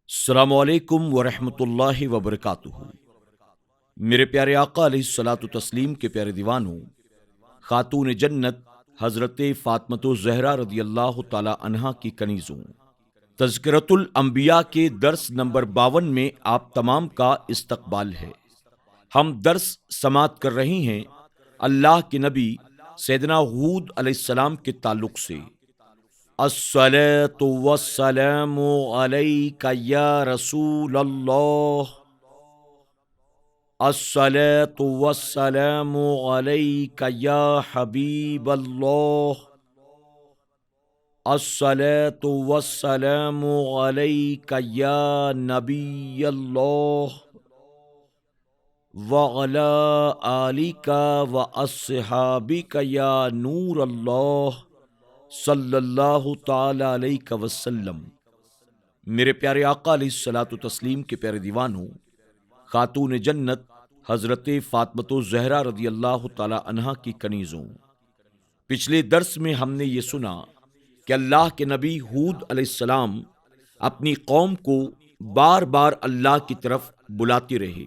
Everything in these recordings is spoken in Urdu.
السلام علیکم ورحمۃ اللہ وبرکاتہ۔ میرے پیارے آقا علیہ الصلاۃ والتسلیم کے پیارے دیوانوں، خاتون جنت حضرت فاطمۃ الزہرا رضی اللہ تعالی عنہا کی کنیزوں، تذکرۃ الانبیاء کے درس نمبر 52 میں آپ تمام کا استقبال ہے۔ ہم درس سماعت کر رہے ہیں اللہ کے نبی سیدنا ہود علیہ السلام کے تعلق سے۔ الصلاۃ والسلام علیک یا رسول اللہ، الصلاۃ والسلام علیک یا حبیب اللہ، الصلاۃ والسلام علیک یا نبی اللہ، وعلی آلک واصحابک یا نور اللہ صلی اللہ تعالی علیہ وسلم۔ میرے پیارے آقا علیہ الصلاۃ والتسلیم کے پیارے دیوانوں، خاتون جنت حضرت فاطمۃ الزہرا رضی اللہ تعالی عنہا کی کنیزوں، پچھلے درس میں ہم نے یہ سنا کہ اللہ کے نبی ہود علیہ السلام اپنی قوم کو بار بار اللہ کی طرف بلاتے رہے۔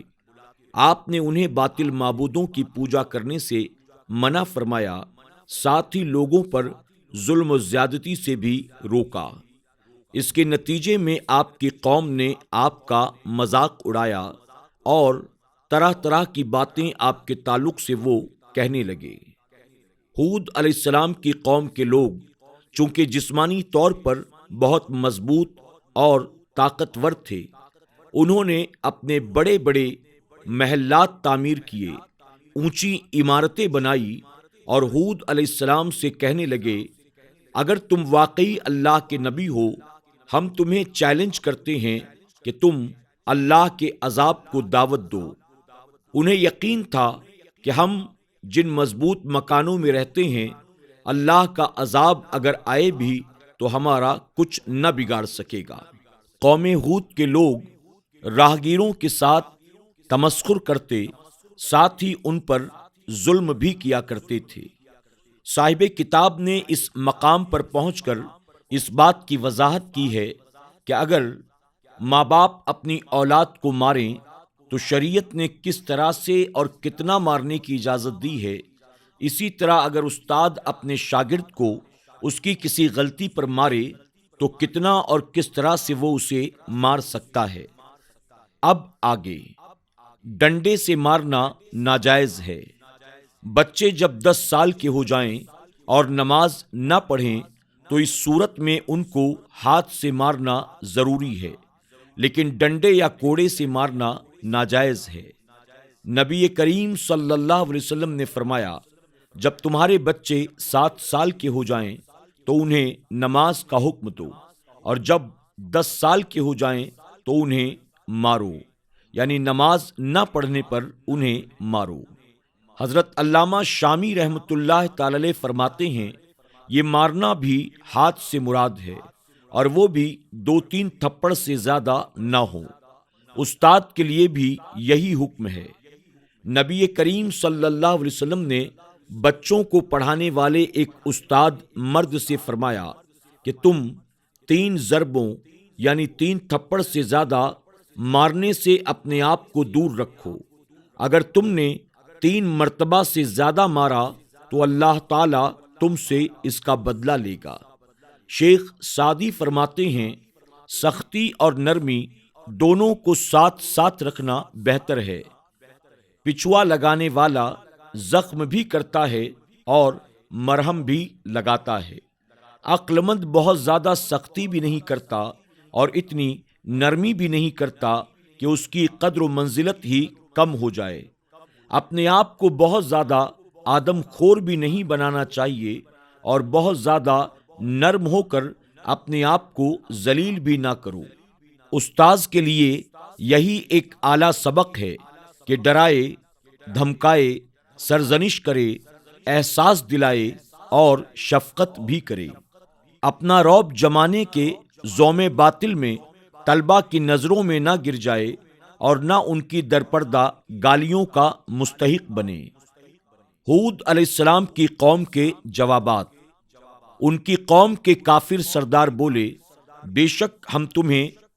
آپ نے انہیں باطل معبودوں کی پوجا کرنے سے منع فرمایا، ساتھ ہی لوگوں پر ظلم و زیادتی سے بھی روکا۔ اس کے نتیجے میں آپ کی قوم نے آپ کا مذاق اڑایا اور طرح طرح کی باتیں آپ کے تعلق سے وہ کہنے لگے۔ ہود علیہ السلام کی قوم کے لوگ چونکہ جسمانی طور پر بہت مضبوط اور طاقتور تھے، انہوں نے اپنے بڑے بڑے محلات تعمیر کیے، اونچی عمارتیں بنائی اور ہود علیہ السلام سے کہنے لگے، اگر تم واقعی اللہ کے نبی ہو، ہم تمہیں چیلنج کرتے ہیں کہ تم اللہ کے عذاب کو دعوت دو۔ انہیں یقین تھا کہ ہم جن مضبوط مکانوں میں رہتے ہیں، اللہ کا عذاب اگر آئے بھی تو ہمارا کچھ نہ بگاڑ سکے گا۔ قوم ہود کے لوگ راہگیروں کے ساتھ تمسخر کرتے، ساتھ ہی ان پر ظلم بھی کیا کرتے تھے۔ صاحب کتاب نے اس مقام پر پہنچ کر اس بات کی وضاحت کی ہے کہ اگر ماں باپ اپنی اولاد کو ماریں تو شریعت نے کس طرح سے اور کتنا مارنے کی اجازت دی ہے، اسی طرح اگر استاد اپنے شاگرد کو اس کی کسی غلطی پر مارے تو کتنا اور کس طرح سے وہ اسے مار سکتا ہے۔ اب آگے، ڈنڈے سے مارنا ناجائز ہے۔ بچے جب 10 سال کے ہو جائیں اور نماز نہ پڑھیں تو اس صورت میں ان کو ہاتھ سے مارنا ضروری ہے، لیکن ڈنڈے یا کوڑے سے مارنا ناجائز ہے۔ نبی کریم صلی اللہ علیہ وسلم نے فرمایا، جب تمہارے بچے 7 سال کے ہو جائیں تو انہیں نماز کا حکم دو، اور جب 10 سال کے ہو جائیں تو انہیں مارو، یعنی نماز نہ پڑھنے پر انہیں مارو۔ حضرت علامہ شامی رحمۃ اللہ تعالی علیہ فرماتے ہیں، یہ مارنا بھی ہاتھ سے مراد ہے، اور وہ بھی 2-3 تھپڑ سے زیادہ نہ ہو۔ استاد کے لیے بھی یہی حکم ہے۔ نبی کریم صلی اللہ علیہ وسلم نے بچوں کو پڑھانے والے ایک استاد مرد سے فرمایا کہ تم 3 ضربوں یعنی 3 تھپڑ سے زیادہ مارنے سے اپنے آپ کو دور رکھو۔ اگر تم نے 3 مرتبہ سے زیادہ مارا تو اللہ تعالیٰ تم سے اس کا بدلہ لے گا۔ شیخ سعدی فرماتے ہیں، سختی اور نرمی دونوں کو ساتھ ساتھ رکھنا بہتر ہے۔ پچھوا لگانے والا زخم بھی کرتا ہے اور مرہم بھی لگاتا ہے۔ عقل مند بہت زیادہ سختی بھی نہیں کرتا اور اتنی نرمی بھی نہیں کرتا کہ اس کی قدر و منزلت ہی کم ہو جائے۔ اپنے آپ کو بہت زیادہ آدم خور بھی نہیں بنانا چاہیے اور بہت زیادہ نرم ہو کر اپنے آپ کو ذلیل بھی نہ کرو۔ استاذ کے لیے یہی ایک اعلیٰ سبق ہے کہ ڈرائے، دھمکائے، سرزنش کرے، احساس دلائے اور شفقت بھی کرے۔ اپنا رعب جمانے کے زوم باطل میں طلبہ کی نظروں میں نہ گر جائے اور نہ ان کی درپردہ گالیوں کا مستحق بنے۔ ہود علیہ السلام کی قوم کے جوابات۔ ان کی قوم کے کافر سردار بولے، بے شک ہم تمہیں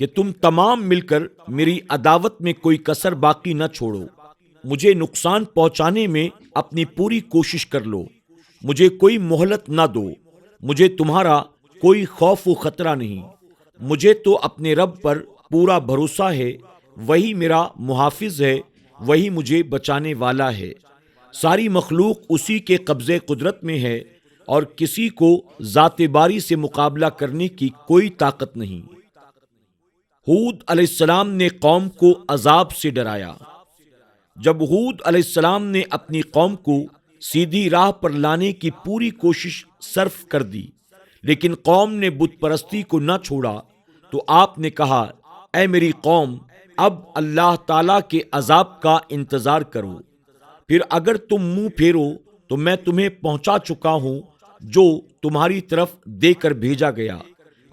کہ تم تمام مل کر میری عداوت میں کوئی کسر باقی نہ چھوڑو، مجھے نقصان پہنچانے میں اپنی پوری کوشش کر لو، مجھے کوئی مہلت نہ دو، مجھے تمہارا کوئی خوف و خطرہ نہیں، مجھے تو اپنے رب پر پورا بھروسہ ہے، وہی میرا محافظ ہے، وہی مجھے بچانے والا ہے، ساری مخلوق اسی کے قبضے قدرت میں ہے اور کسی کو ذات باری سے مقابلہ کرنے کی کوئی طاقت نہیں۔ ہود علیہ السلام نے قوم کو عذاب سے ڈرایا۔ جب ہود علیہ السلام نے اپنی قوم کو سیدھی راہ پر لانے کی پوری کوشش صرف کر دی، لیکن قوم نے بت پرستی کو نہ چھوڑا، تو آپ نے کہا، اے میری قوم، اب اللہ تعالیٰ کے عذاب کا انتظار کرو، پھر اگر تم منہ پھیرو تو میں تمہیں پہنچا چکا ہوں جو تمہاری طرف دے کر بھیجا گیا،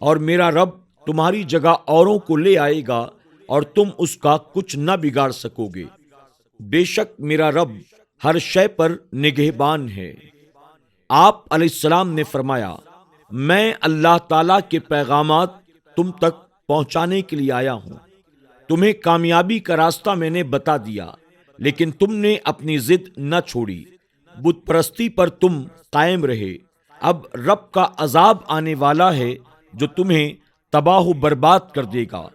اور میرا رب تمہاری جگہ اوروں کو لے آئے گا اور تم اس کا کچھ نہ بگاڑ سکو گے، بے شک میرا رب ہر شے پر نگہبان ہے۔ آپ علیہ السلام نے فرمایا، میں اللہ تعالیٰ کے پیغامات تم تک پہنچانے کے لیے آیا ہوں، تمہیں کامیابی کا راستہ میں نے بتا دیا، لیکن تم نے اپنی ضد نہ چھوڑی، بت پرستی پر تم قائم رہے۔ اب رب کا عذاب آنے والا ہے جو تمہیں تباہ و برباد کر دے گا۔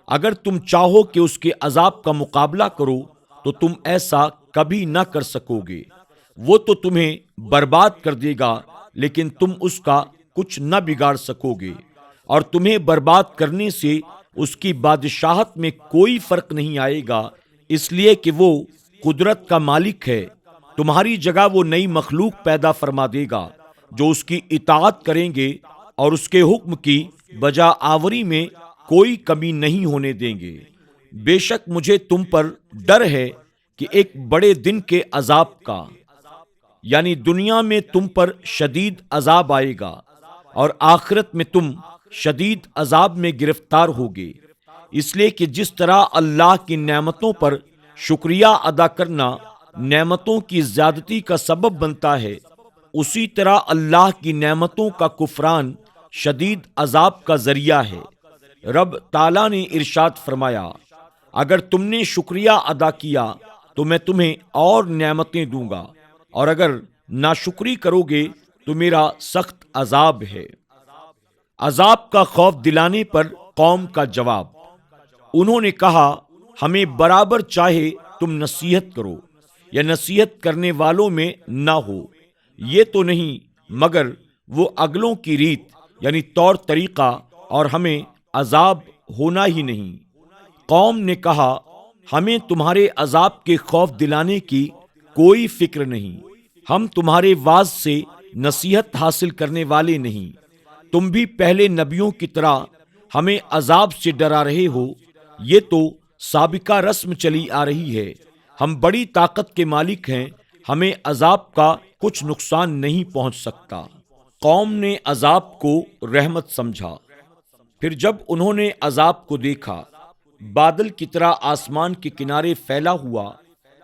اگر تم چاہو کہ اس کے عذاب کا مقابلہ کرو تو تم ایسا کبھی نہ کر سکو گے، وہ تو تمہیں برباد کر دے گا لیکن تم اس کا کچھ نہ بگاڑ سکو گے، اور تمہیں برباد کرنے سے اس کی بادشاہت میں کوئی فرق نہیں آئے گا، اس لیے کہ وہ قدرت کا مالک ہے۔ تمہاری جگہ وہ نئی مخلوق پیدا فرما دے گا جو اس کی اطاعت کریں گے اور اس کے حکم کی بجا آوری میں کوئی کمی نہیں ہونے دیں گے۔ بے شک مجھے تم پر ڈر ہے کہ ایک بڑے دن کے عذاب کا، یعنی دنیا میں تم پر شدید عذاب آئے گا اور آخرت میں تم شدید عذاب میں گرفتار ہوگے، اس لیے کہ جس طرح اللہ کی نعمتوں پر شکریہ ادا کرنا نعمتوں کی زیادتی کا سبب بنتا ہے، اسی طرح اللہ کی نعمتوں کا کفران شدید عذاب کا ذریعہ ہے۔ رب تعالیٰ نے ارشاد فرمایا، اگر تم نے شکریہ ادا کیا تو میں تمہیں اور نعمتیں دوں گا، اور اگر ناشکری کرو گے تو میرا سخت عذاب ہے۔ عذاب کا خوف دلانے پر قوم کا جواب۔ انہوں نے کہا، ہمیں برابر چاہے تم نصیحت کرو یا نصیحت کرنے والوں میں نہ ہو، یہ تو نہیں مگر وہ اگلوں کی ریت یعنی طور طریقہ، اور ہمیں عذاب ہونا ہی نہیں۔ قوم نے کہا، ہمیں تمہارے عذاب کے خوف دلانے کی کوئی فکر نہیں، ہم تمہارے واعظ سے نصیحت حاصل کرنے والے نہیں، تم بھی پہلے نبیوں کی طرح ہمیں عذاب سے ڈرا رہے ہو، یہ تو سابقہ رسم چلی آ رہی ہے، ہم بڑی طاقت کے مالک ہیں، ہمیں عذاب کا کچھ نقصان نہیں پہنچ سکتا۔ قوم نے عذاب کو رحمت سمجھا، پھر جب انہوں نے عذاب کو دیکھا، بادل کی طرح آسمان کے کنارے پھیلا ہوا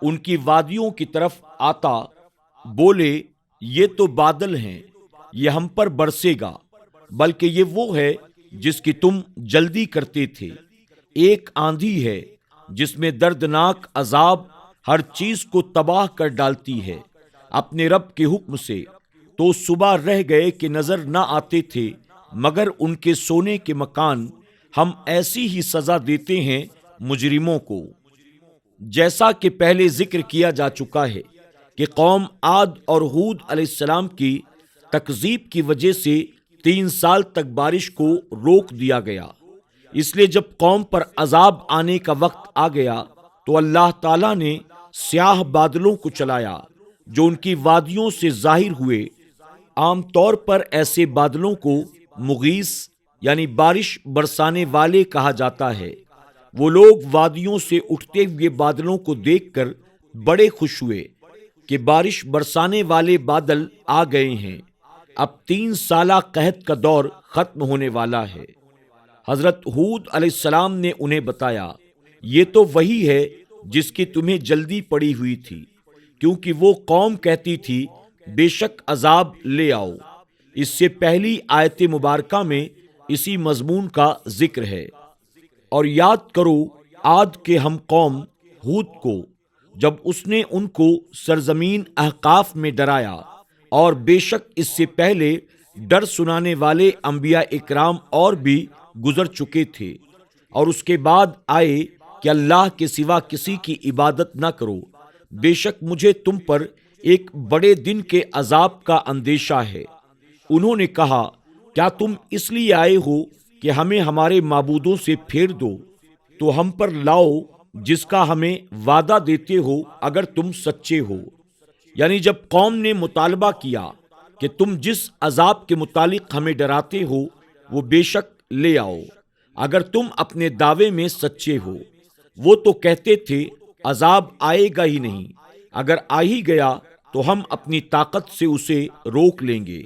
ان کی وادیوں کی طرف آتا، بولے، یہ تو بادل ہیں، یہ ہم پر برسے گا، بلکہ یہ وہ ہے جس کی تم جلدی کرتے تھے۔ ایک آندھی ہے جس میں دردناک عذاب ہر چیز کو تباہ کر ڈالتی ہے اپنے رب کے حکم سے، تو صبح رہ گئے کہ نظر نہ آتے تھے مگر ان کے سونے کے مکان، ہم ایسی ہی سزا دیتے ہیں مجرموں کو۔ جیسا کہ پہلے ذکر کیا جا چکا ہے کہ قوم عاد اور ہود علیہ السلام کی تکذیب کی وجہ سے 3 سال تک بارش کو روک دیا گیا، اس لیے جب قوم پر عذاب آنے کا وقت آ گیا تو اللہ تعالیٰ نے سیاہ بادلوں کو چلایا جو ان کی وادیوں سے ظاہر ہوئے۔ عام طور پر ایسے بادلوں کو مغیث یعنی بارش برسانے والے کہا جاتا ہے۔ وہ لوگ وادیوں سے اٹھتے ہوئے بادلوں کو دیکھ کر بڑے خوش ہوئے کہ بارش برسانے والے بادل آ گئے ہیں، اب 3 سالہ قحط کا دور ختم ہونے والا ہے۔ حضرت ہود علیہ السلام نے انہیں بتایا، یہ تو وہی ہے جس کی تمہیں جلدی پڑی ہوئی تھی، کیونکہ وہ قوم کہتی تھی بے شک عذاب لے آؤ۔ اس سے پہلی آیت مبارکہ میں اسی مضمون کا ذکر ہے۔ اور یاد کرو عاد کے ہم قوم ہود کو، جب اس نے ان کو سرزمین احقاف میں ڈرایا، اور بے شک اس سے پہلے ڈر سنانے والے انبیاء اکرام اور بھی گزر چکے تھے، اور اس کے بعد آئے کہ اللہ کے سوا کسی کی عبادت نہ کرو، بے شک مجھے تم پر ایک بڑے دن کے عذاب کا اندیشہ ہے۔ انہوں نے کہا، کیا تم اس لیے آئے ہو کہ ہمیں ہمارے معبودوں سے پھیر دو؟ تو ہم پر لاؤ جس کا ہمیں وعدہ دیتے ہو اگر تم سچے ہو۔ یعنی جب قوم نے مطالبہ کیا کہ تم جس عذاب کے متعلق ہمیں ڈراتے ہو وہ بے شک لے آؤ اگر تم اپنے دعوے میں سچے ہو، وہ تو کہتے تھے عذاب آئے گا ہی نہیں، اگر آ ہی گیا تو ہم اپنی طاقت سے اسے روک لیں گے۔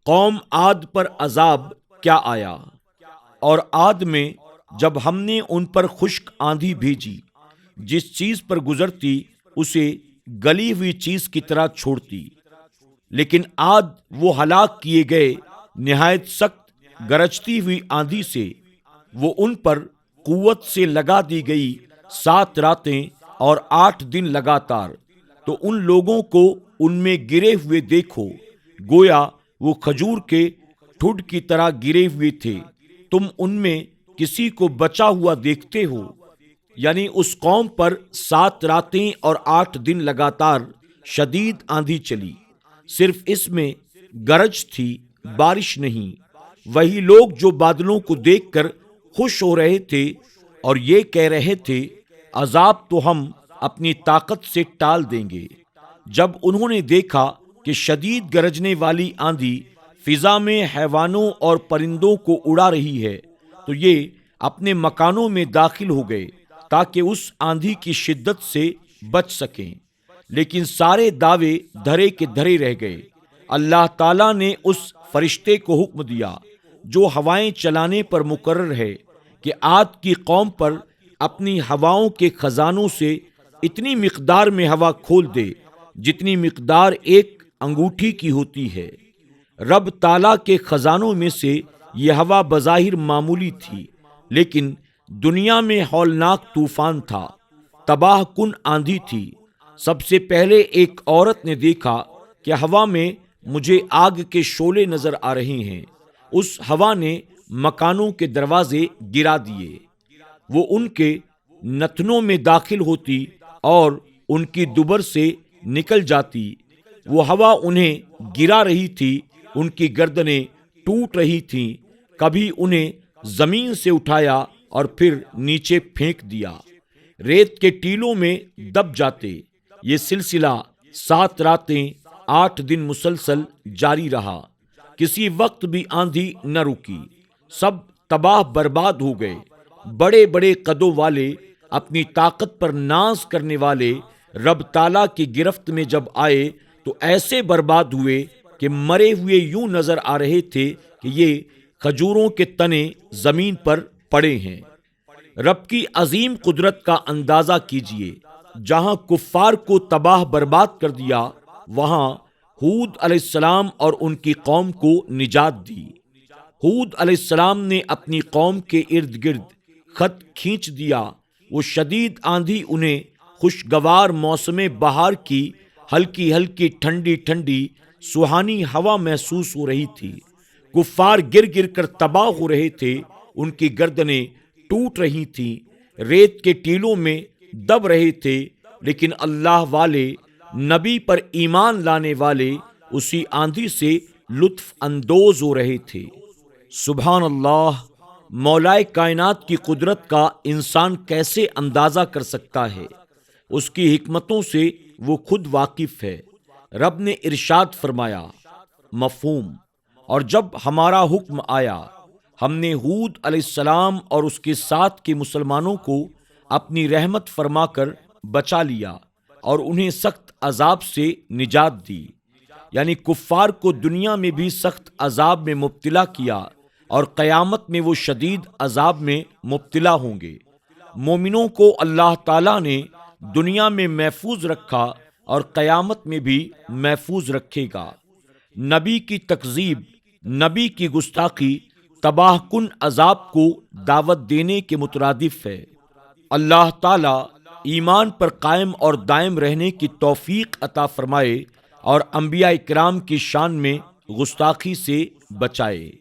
قوم عاد پر عذاب کیا آیا؟ اور عاد میں جب ہم نے ان پر خشک آندھی بھیجی، جس چیز پر گزرتی اسے گلی ہوئی چیز کی طرح چھوڑتی، لیکن عاد وہ ہلاک کیے گئے نہایت سخت گرجتی ہوئی آندھی سے۔ وہ ان پر قوت سے لگا دی گئی 7 راتیں اور 8 دن لگاتار، تو ان لوگوں کو ان میں گرے ہوئے دیکھو، گویا وہ کھجور کے ٹھوڈ کی طرح گرے ہوئے تھے، تم ان میں کسی کو بچا ہوا دیکھتے ہو؟ یعنی اس قوم پر 7 راتیں اور 8 دن لگاتار شدید آندھی چلی، صرف اس میں گرج تھی، بارش نہیں۔ وہی لوگ جو بادلوں کو دیکھ کر خوش ہو رہے تھے اور یہ کہہ رہے تھے عذاب تو ہم اپنی طاقت سے ٹال دیں گے، جب انہوں نے دیکھا کہ شدید گرجنے والی آندھی فضا میں حیوانوں اور پرندوں کو اڑا رہی ہے، تو یہ اپنے مکانوں میں داخل ہو گئے تاکہ اس آندھی کی شدت سے بچ سکیں، لیکن سارے دعوے دھرے کے دھرے رہ گئے۔ اللہ تعالیٰ نے اس فرشتے کو حکم دیا جو ہوائیں چلانے پر مقرر ہے کہ عاد کی قوم پر اپنی ہواؤں کے خزانوں سے اتنی مقدار میں ہوا کھول دے جتنی مقدار ایک انگوٹھی کی ہوتی ہے۔ رب تعالیٰ کے خزانوں میں سے یہ ہوا بظاہر معمولی تھی، لیکن دنیا میں ہولناک طوفان تھا، تباہ کن آندھی تھی۔ سب سے پہلے ایک عورت نے دیکھا کہ ہوا میں مجھے آگ کے شعلے نظر آ رہے ہیں۔ اس ہوا نے مکانوں کے دروازے گرا دیے، وہ ان کے نتنوں میں داخل ہوتی اور ان کی دبر سے نکل جاتی۔ وہ ہوا انہیں گرا رہی تھی، ان کی گردنیں ٹوٹ رہی تھیں، کبھی انہیں زمین سے اٹھایا اور پھر نیچے پھینک دیا، ریت کے ٹیلوں میں دب جاتے۔ یہ سلسلہ 7 راتیں 8 دن مسلسل جاری رہا، کسی وقت بھی آندھی نہ رکی، سب تباہ برباد ہو گئے۔ بڑے بڑے قدوں والے، اپنی طاقت پر ناز کرنے والے رب تعالیٰ کی گرفت میں جب آئے تو ایسے برباد ہوئے کہ مرے ہوئے یوں نظر آ رہے تھے کہ یہ کھجوروں کے تنے زمین پر پڑے ہیں۔ رب کی عظیم قدرت کا اندازہ کیجئے، جہاں کفار کو تباہ برباد کر دیا، وہاں ہود علیہ السلام اور ان کی قوم کو نجات دی۔ ہود علیہ السلام نے اپنی قوم کے ارد گرد خط کھینچ دیا، وہ شدید آندھی انہیں خوشگوار موسم بہار کی ہلکی ہلکی ٹھنڈی ٹھنڈی سہانی ہوا محسوس ہو رہی تھی۔ کفار گر گر کر تباہ ہو رہے تھے، ان کی گردنیں ٹوٹ رہی تھیں، ریت کے ٹیلوں میں دب رہے تھے، لیکن اللہ والے، نبی پر ایمان لانے والے اسی آندھی سے لطف اندوز ہو رہے تھے۔ سبحان اللہ، مولائے کائنات کی قدرت کا انسان کیسے اندازہ کر سکتا ہے؟ اس کی حکمتوں سے وہ خود واقف ہے۔ رب نے ارشاد فرمایا، مفہوم، اور جب ہمارا حکم آیا، ہم نے ہود علیہ السلام اور اس کے ساتھ کے مسلمانوں کو اپنی رحمت فرما کر بچا لیا اور انہیں سخت عذاب سے نجات دی۔ یعنی کفار کو دنیا میں بھی سخت عذاب میں مبتلا کیا اور قیامت میں وہ شدید عذاب میں مبتلا ہوں گے۔ مومنوں کو اللہ تعالیٰ نے دنیا میں محفوظ رکھا اور قیامت میں بھی محفوظ رکھے گا۔ نبی کی تکذیب، نبی کی گستاخی تباہ کن عذاب کو دعوت دینے کے مترادف ہے۔ اللہ تعالی ایمان پر قائم اور دائم رہنے کی توفیق عطا فرمائے اور انبیاء کرام کی شان میں گستاخی سے بچائے۔